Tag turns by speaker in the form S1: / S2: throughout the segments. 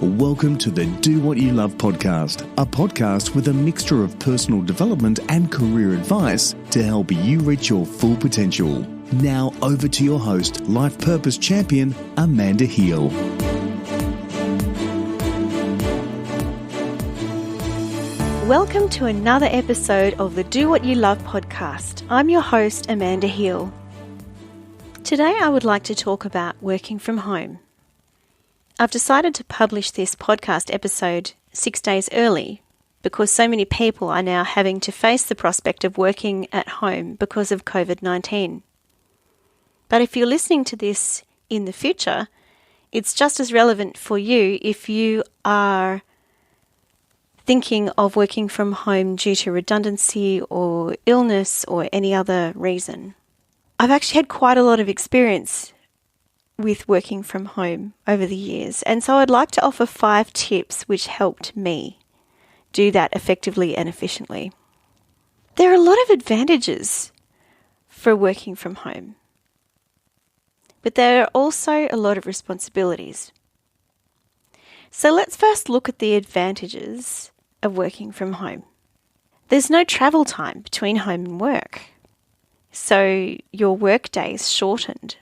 S1: Welcome to the Do What You Love podcast, a podcast with a mixture of personal development and career advice to help you reach your full potential. Now over to your host, Life Purpose Champion, Amanda Heal.
S2: Welcome to another episode of the Do What You Love podcast. I'm your host, Amanda Heal. Today I would like to talk about working from home. I've decided to publish this podcast episode 6 days early because so many people are now having to face the prospect of working at home because of COVID-19. But if you're listening to this in the future, it's just as relevant for you if you are thinking of working from home due to redundancy or illness or any other reason. I've actually had quite a lot of experience with working from home over the years, and so I'd like to offer 5 tips which helped me do that effectively and efficiently. There are a lot of advantages for working from home, but there are also a lot of responsibilities. So let's first look at the advantages of working from home. There's no travel time between home and work, so your work day is shortened.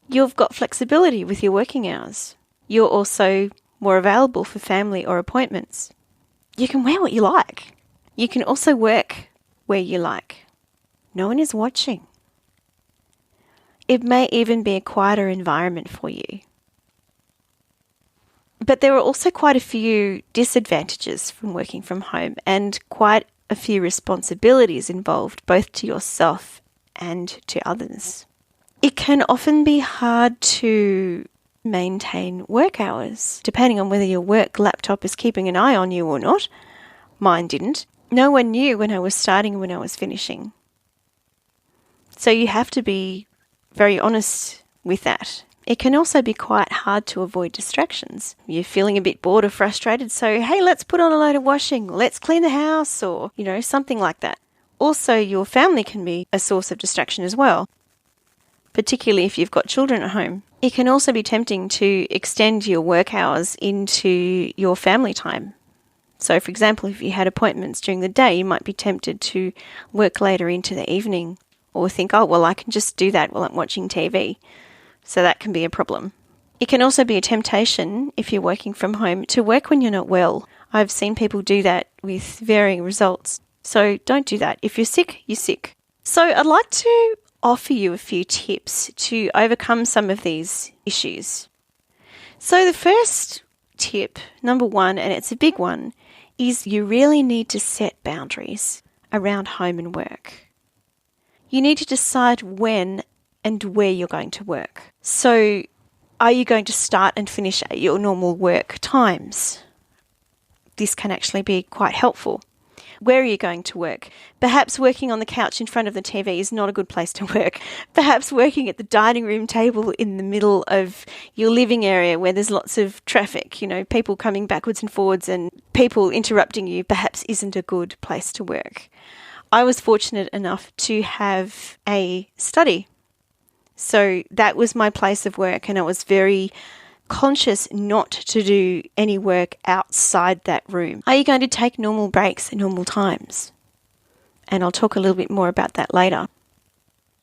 S2: You've got flexibility with your working hours. You're also more available for family or appointments. You can wear what you like. You can also work where you like. No one is watching. It may even be a quieter environment for you. But there are also quite a few disadvantages from working from home and quite a few responsibilities involved, both to yourself and to others. It can often be hard to maintain work hours, depending on whether your work laptop is keeping an eye on you or not. Mine didn't. No one knew when I was starting and when I was finishing. So you have to be very honest with that. It can also be quite hard to avoid distractions. You're feeling a bit bored or frustrated, so hey, let's put on a load of washing, let's clean the house, or, something like that. Also, your family can be a source of distraction as well, particularly if you've got children at home. It can also be tempting to extend your work hours into your family time. So, for example, if you had appointments during the day, you might be tempted to work later into the evening or think, I can just do that while I'm watching TV. So that can be a problem. It can also be a temptation, if you're working from home, to work when you're not well. I've seen people do that with varying results. So don't do that. If you're sick, you're sick. So I'd like to offer you a few tips to overcome some of these issues. So the first tip, number 1, and it's a big one, is you really need to set boundaries around home and work. You need to decide when and where you're going to work. So are you going to start and finish at your normal work times? This can actually be quite helpful. Where are you going to work? Perhaps working on the couch in front of the TV is not a good place to work. Perhaps working at the dining room table in the middle of your living area where there's lots of traffic, people coming backwards and forwards and people interrupting you, perhaps isn't a good place to work. I was fortunate enough to have a study. So that was my place of work, and I was very conscious not to do any work outside that room. Are you going to take normal breaks at normal times? And I'll talk a little bit more about that later.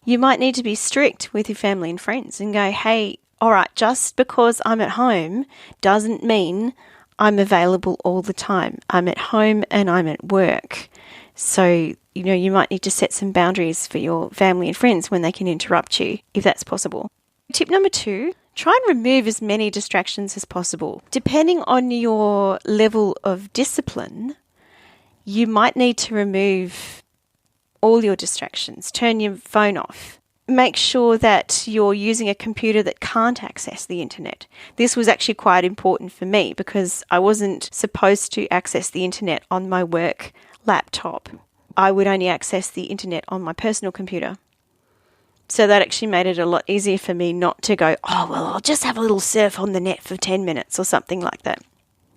S2: You might need to be strict with your family and friends and go, hey, all right, just because I'm at home doesn't mean I'm available all the time. I'm at home and I'm at work. So, you might need to set some boundaries for your family and friends when they can interrupt you, if that's possible. Tip number 2, try and remove as many distractions as possible. Depending on your level of discipline, you might need to remove all your distractions. Turn your phone off. Make sure that you're using a computer that can't access the internet. This was actually quite important for me because I wasn't supposed to access the internet on my work laptop. I would only access the internet on my personal computer. So that actually made it a lot easier for me not to go, I'll just have a little surf on the net for 10 minutes or something like that.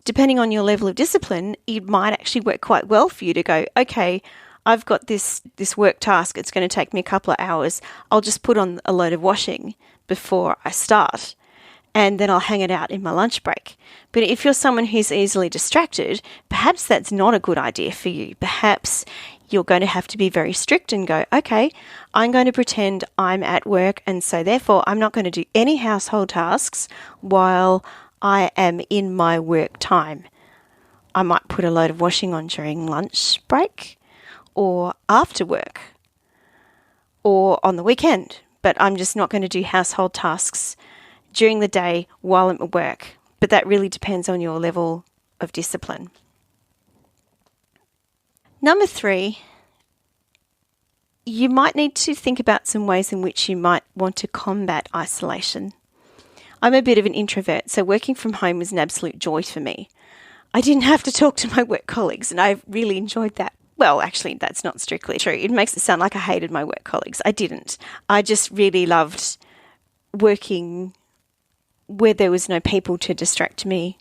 S2: Depending on your level of discipline, it might actually work quite well for you to go, okay, I've got this work task. It's going to take me a couple of hours. I'll just put on a load of washing before I start. and then I'll hang it out in my lunch break. But if you're someone who's easily distracted, perhaps that's not a good idea for you. Perhaps you're going to have to be very strict and go, okay, I'm going to pretend I'm at work, and so therefore I'm not going to do any household tasks while I am in my work time. I might put a load of washing on during lunch break or after work or on the weekend, but I'm just not going to do household tasks during the day while I'm at work. But that really depends on your level of discipline. Number 3, you might need to think about some ways in which you might want to combat isolation. I'm a bit of an introvert, so working from home was an absolute joy for me. I didn't have to talk to my work colleagues, and I really enjoyed that. Well, actually, that's not strictly true. It makes it sound like I hated my work colleagues. I didn't. I just really loved working where there was no people to distract me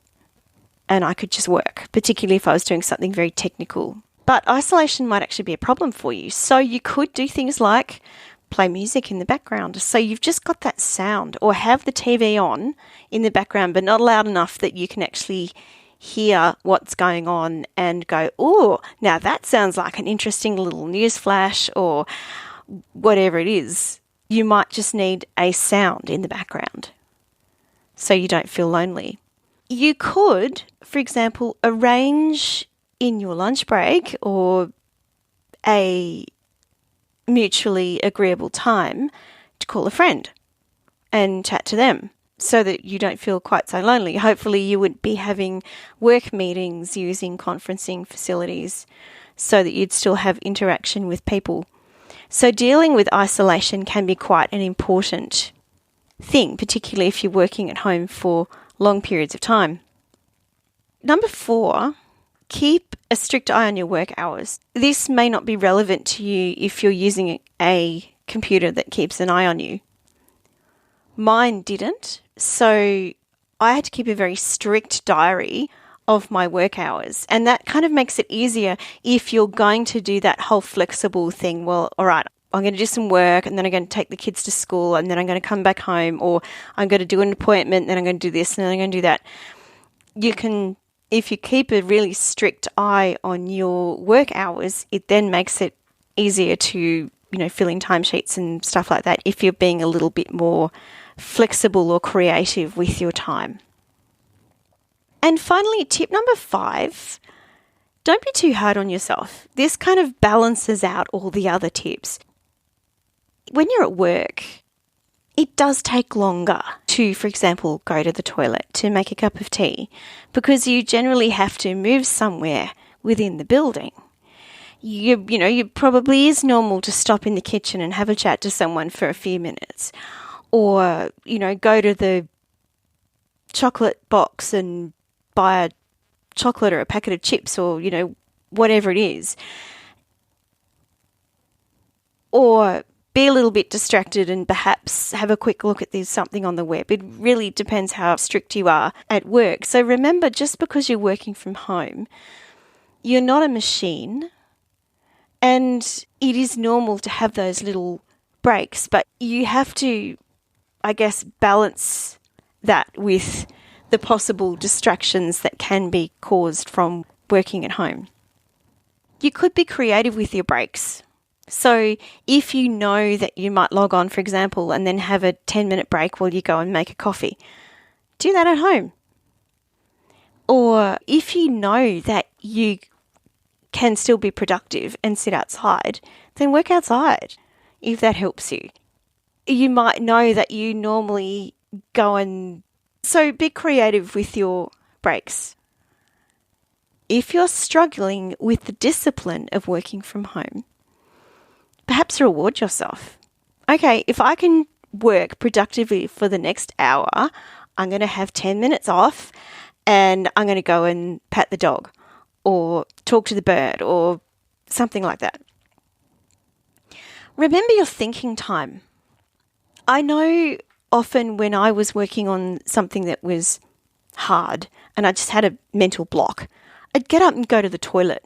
S2: and I could just work, particularly if I was doing something very technical. But isolation might actually be a problem for you. So you could do things like play music in the background. So you've just got that sound, or have the TV on in the background, but not loud enough that you can actually hear what's going on and go, oh, now that sounds like an interesting little news flash or whatever it is. You might just need a sound in the background so you don't feel lonely. You could, for example, arrange in your lunch break or a mutually agreeable time to call a friend and chat to them so that you don't feel quite so lonely. Hopefully you would be having work meetings using conferencing facilities so that you'd still have interaction with people. So dealing with isolation can be quite an important thing, particularly if you're working at home for long periods of time. Number 4, keep a strict eye on your work hours. This may not be relevant to you if you're using a computer that keeps an eye on you. Mine didn't, so I had to keep a very strict diary of my work hours, and that kind of makes it easier if you're going to do that whole flexible thing. Well, all right, I'm going to do some work and then I'm going to take the kids to school and then I'm going to come back home, or I'm going to do an appointment, then I'm going to do this and then I'm going to do that. You can, if you keep a really strict eye on your work hours, it then makes it easier to, fill in timesheets and stuff like that if you're being a little bit more flexible or creative with your time. And finally, tip number 5, don't be too hard on yourself. This kind of balances out all the other tips. When you're at work, it does take longer to, for example, go to the toilet to make a cup of tea because you generally have to move somewhere within the building. It probably is normal to stop in the kitchen and have a chat to someone for a few minutes, or, go to the chocolate box and buy a chocolate or a packet of chips or, whatever it is. Or be a little bit distracted and perhaps have a quick look at something on the web. It really depends how strict you are at work. So remember, just because you're working from home, you're not a machine, and it is normal to have those little breaks, but you have to, balance that with the possible distractions that can be caused from working at home. You could be creative with your breaks. So if you know that you might log on, for example, and then have a 10-minute break while you go and make a coffee, do that at home. Or if you know that you can still be productive and sit outside, then work outside, if that helps you. You might know that you normally go and... So be creative with your breaks. If you're struggling with the discipline of working from home, perhaps reward yourself. Okay, if I can work productively for the next hour, I'm going to have 10 minutes off and I'm going to go and pat the dog or talk to the bird or something like that. Remember your thinking time. I know often when I was working on something that was hard and I just had a mental block, I'd get up and go to the toilet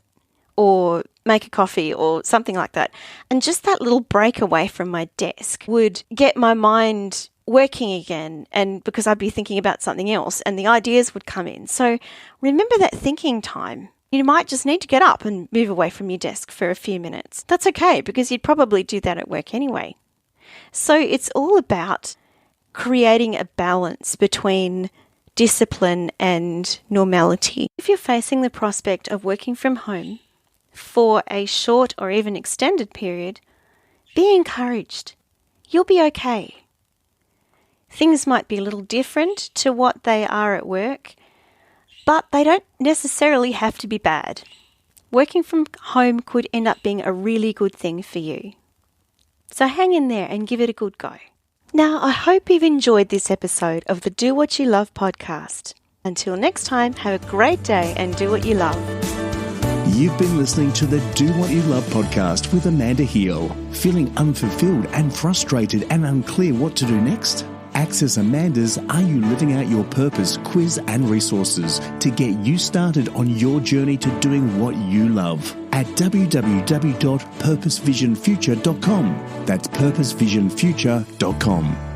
S2: or make a coffee or something like that. And just that little break away from my desk would get my mind working again, and because I'd be thinking about something else and the ideas would come in. So remember that thinking time. You might just need to get up and move away from your desk for a few minutes. That's okay, because you'd probably do that at work anyway. So it's all about creating a balance between discipline and normality. If you're facing the prospect of working from home for a short or even extended period, be encouraged. You'll be okay. Things might be a little different to what they are at work, but they don't necessarily have to be bad. Working from home could end up being a really good thing for you. So hang in there and give it a good go. Now, I hope you've enjoyed this episode of the Do What You Love podcast. Until next time, have a great day and do what you love.
S1: You've been listening to the Do What You Love podcast with Amanda Heel. Feeling unfulfilled and frustrated and unclear what to do next? Access Amanda's Are You Living Out Your Purpose quiz and resources to get you started on your journey to doing what you love at www.purposevisionfuture.com. That's purposevisionfuture.com.